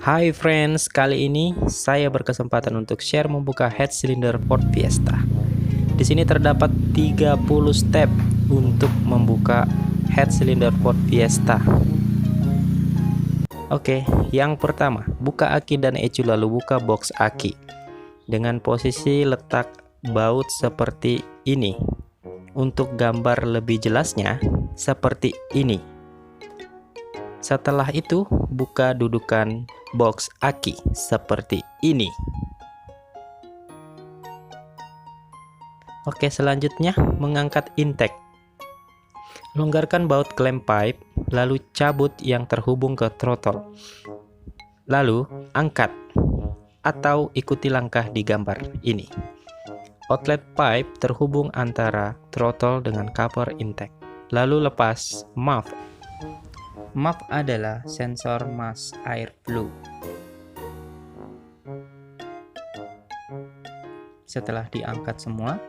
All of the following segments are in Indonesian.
Hai friends, kali ini saya berkesempatan untuk share membuka head cylinder Ford Fiesta. Di sini terdapat 30 step untuk membuka head cylinder Ford Fiesta. Oke, yang pertama, buka aki dan ecu lalu buka box aki. Dengan posisi letak baut seperti ini. Untuk gambar lebih jelasnya, seperti ini. Setelah itu, buka dudukan box aki seperti ini. Oke, selanjutnya mengangkat intake. Longgarkan baut klem pipe, lalu cabut yang terhubung ke throttle. Lalu, angkat atau ikuti langkah di gambar ini. Outlet pipe terhubung antara throttle dengan cover intake. Lalu lepas muff. Muff adalah sensor mass air flow. Setelah diangkat semua,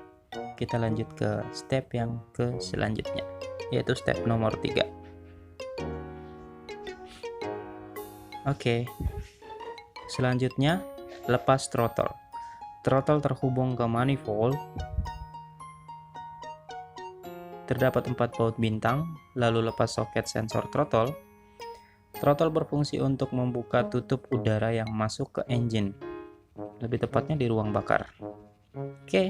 kita lanjut ke step yang selanjutnya, yaitu step nomor 3. Oke. Selanjutnya, lepas throttle. Throttle terhubung ke manifold. Terdapat 4 baut bintang, lalu lepas soket sensor throttle. Throttle berfungsi untuk membuka tutup udara yang masuk ke engine, lebih tepatnya di ruang bakar. Oke,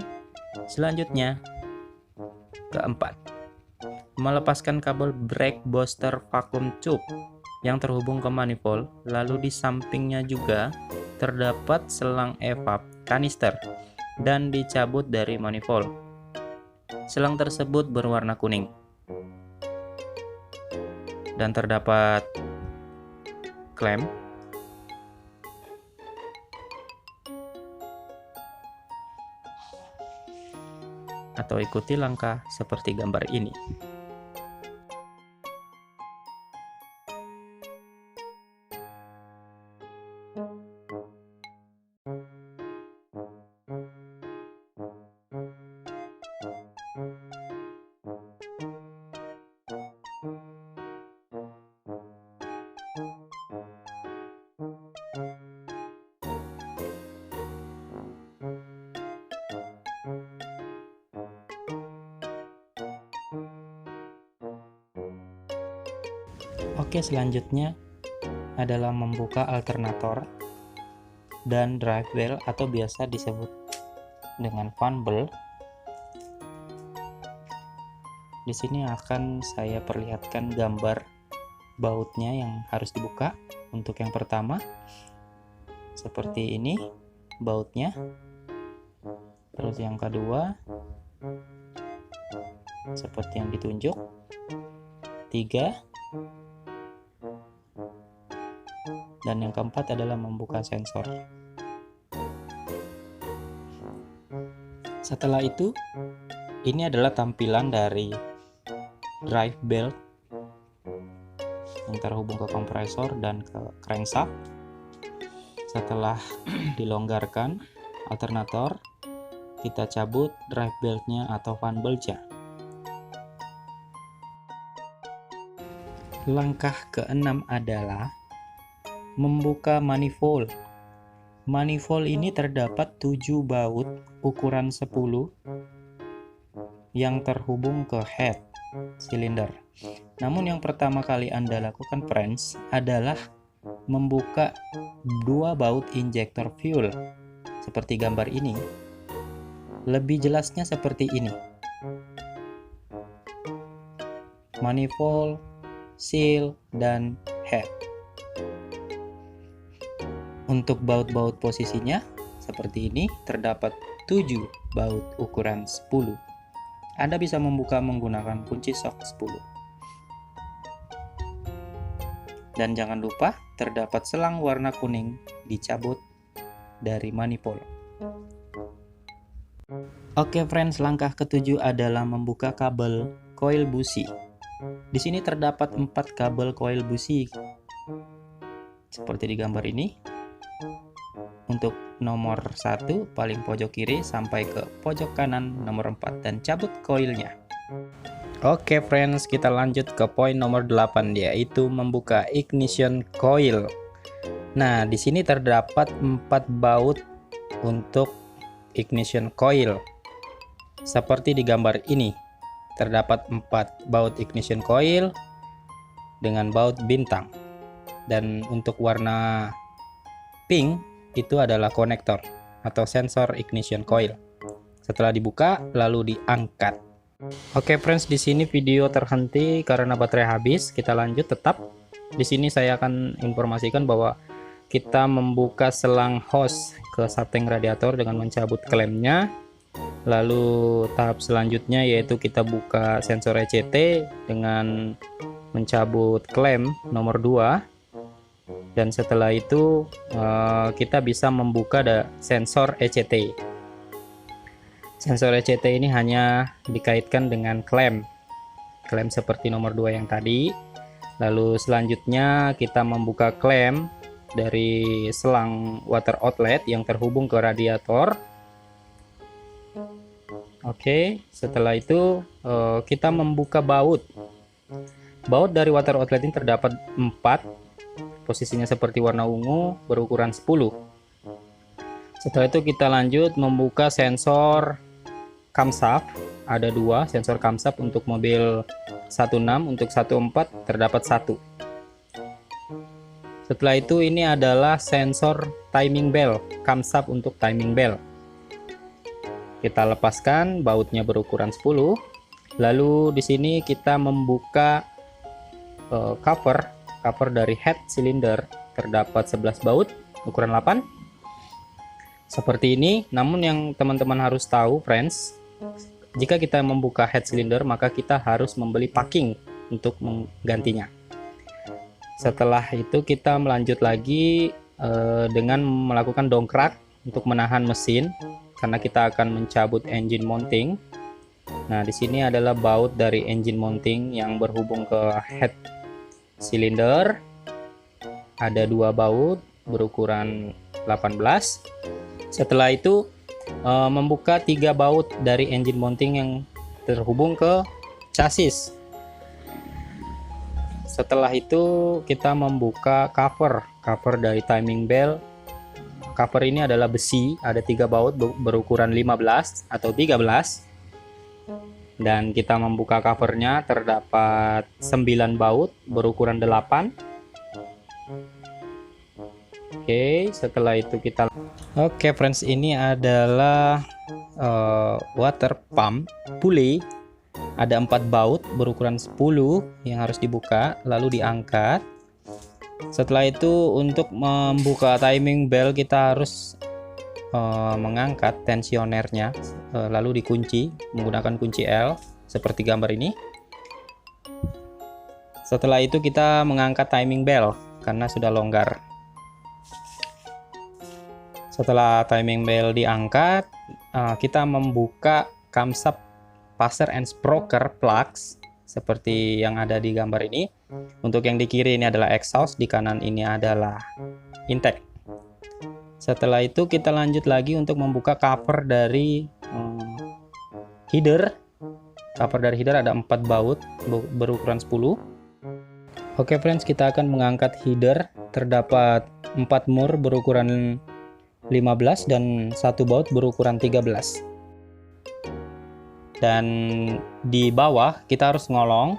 selanjutnya keempat, melepaskan kabel brake booster vacuum tube yang terhubung ke manifold, lalu di sampingnya juga terdapat selang evap kanister dan dicabut dari manifold. Selang tersebut berwarna kuning dan terdapat klem atau ikuti langkah seperti gambar ini. Oke, selanjutnya adalah membuka alternator dan drive wheel atau biasa disebut dengan fan belt. Di sini akan saya perlihatkan gambar bautnya yang harus dibuka. Untuk yang pertama, seperti ini bautnya. Terus yang kedua, seperti yang ditunjuk. 3. Dan yang keempat adalah membuka sensor. Setelah itu, ini adalah tampilan dari drive belt yang terhubung ke kompresor dan ke crankshaft. Setelah dilonggarkan alternator, kita cabut drive beltnya atau fan beltnya. Langkah keenam adalah membuka manifold. Manifold ini terdapat 7 baut ukuran 10 yang terhubung ke head cylinder. Namun yang pertama kali Anda lakukan friends adalah membuka 2 baut injektor fuel seperti gambar ini. Lebih jelasnya seperti ini. Manifold, seal, dan head. Untuk baut-baut posisinya seperti ini, terdapat 7 baut ukuran 10. Anda bisa membuka menggunakan kunci shock 10. Dan jangan lupa terdapat selang warna kuning dicabut dari manifold. Oke friends, langkah ketujuh adalah membuka kabel coil busi. Di sini terdapat 4 kabel coil busi seperti di gambar ini. Untuk nomor 1 paling pojok kiri sampai ke pojok kanan nomor 4 dan cabut koilnya. Oke friends, kita lanjut ke poin nomor 8, yaitu membuka ignition coil. Nah, di sini terdapat 4 baut untuk ignition coil. Seperti di gambar ini, terdapat 4 baut ignition coil dengan baut bintang. Dan untuk warna pink itu adalah konektor atau sensor ignition coil. Setelah dibuka lalu diangkat. Oke friends, di sini video terhenti karena baterai habis. Kita lanjut tetap. Di sini saya akan informasikan bahwa kita membuka selang hose ke setting radiator dengan mencabut klemnya. Lalu tahap selanjutnya yaitu kita buka sensor ECT dengan mencabut klem nomor 2. Dan setelah itu kita bisa membuka sensor ECT. Sensor ECT ini hanya dikaitkan dengan klem seperti nomor 2 yang tadi. Lalu selanjutnya kita membuka klem dari selang water outlet yang terhubung ke radiator. Oke, setelah itu kita membuka baut. Baut dari water outlet ini terdapat 4, posisinya seperti warna ungu, berukuran 10. Setelah itu kita lanjut membuka sensor camshaft. Ada 2 sensor camshaft, untuk mobil 16, untuk 14 terdapat 1. Setelah itu ini adalah sensor timing bell, camshaft untuk timing bell. Kita lepaskan, bautnya berukuran 10. Lalu di sini kita membuka cover dari head cylinder, terdapat 11 baut ukuran 8 seperti ini. Namun yang teman-teman harus tahu friends, jika kita membuka head cylinder maka kita harus membeli packing untuk menggantinya. Setelah itu kita melanjut lagi dengan melakukan dongkrak untuk menahan mesin, karena kita akan mencabut engine mounting. Nah, di sini adalah baut dari engine mounting yang berhubung ke head cylinder. Ada 2 baut berukuran 18. Setelah itu membuka 3 baut dari engine mounting yang terhubung ke chassis. Setelah itu kita membuka cover dari timing bell. Cover ini adalah besi, ada 3 baut berukuran 15 atau 13. Dan kita membuka covernya, terdapat 9 baut berukuran 8. Oke, setelah itu kita friends, ini adalah water pump pulley. Ada 4 baut berukuran 10 yang harus dibuka lalu diangkat. Setelah itu untuk membuka timing bell kita harus mengangkat tensionernya, lalu dikunci menggunakan kunci L seperti gambar ini. Setelah itu kita mengangkat timing bell karena sudah longgar. Setelah timing bell diangkat, kita membuka camshaft passer and sprocket plugs seperti yang ada di gambar ini. Untuk yang di kiri ini adalah exhaust, di kanan ini adalah intake. Setelah itu kita lanjut lagi untuk membuka cover dari header. Cover dari header ada 4 baut berukuran 10. Oke friends, kita akan mengangkat header. Terdapat 4 mur berukuran 15 dan 1 baut berukuran 13. Dan di bawah kita harus ngolong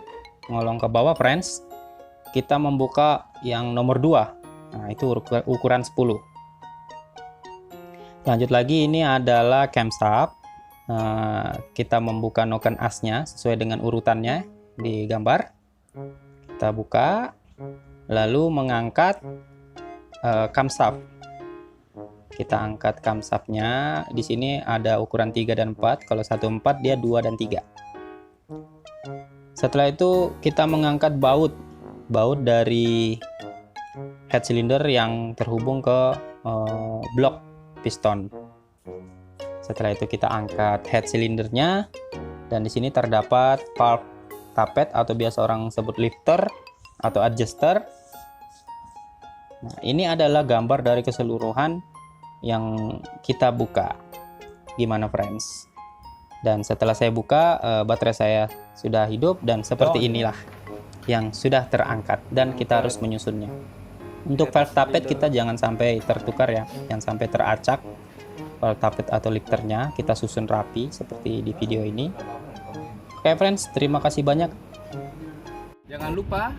ke bawah friends. Kita membuka yang nomor 2. Nah, itu ukuran 10. Lanjut lagi, ini adalah camshaft. Kita membuka noken asnya sesuai dengan urutannya di gambar. Kita buka lalu mengangkat camshaft. Kita angkat camshaftnya. Di sini ada ukuran 3 dan 4. Kalau 14 dia 2 dan 3. Setelah itu kita mengangkat baut dari head cylinder yang terhubung ke blok piston. Setelah itu kita angkat head cylindernya, dan di sini terdapat valve tapet atau biasa orang sebut lifter atau adjuster. Nah, ini adalah gambar dari keseluruhan yang kita buka. Gimana friends? Dan setelah saya buka, baterai saya sudah hidup dan seperti inilah yang sudah terangkat dan kita harus menyusunnya. Untuk valve tappet kita jangan sampai tertukar ya, jangan sampai teracak. Valve tappet atau lifternya kita susun rapi seperti di video ini. Oke friends, terima kasih banyak. Jangan lupa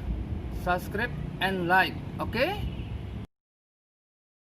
subscribe and like, oke?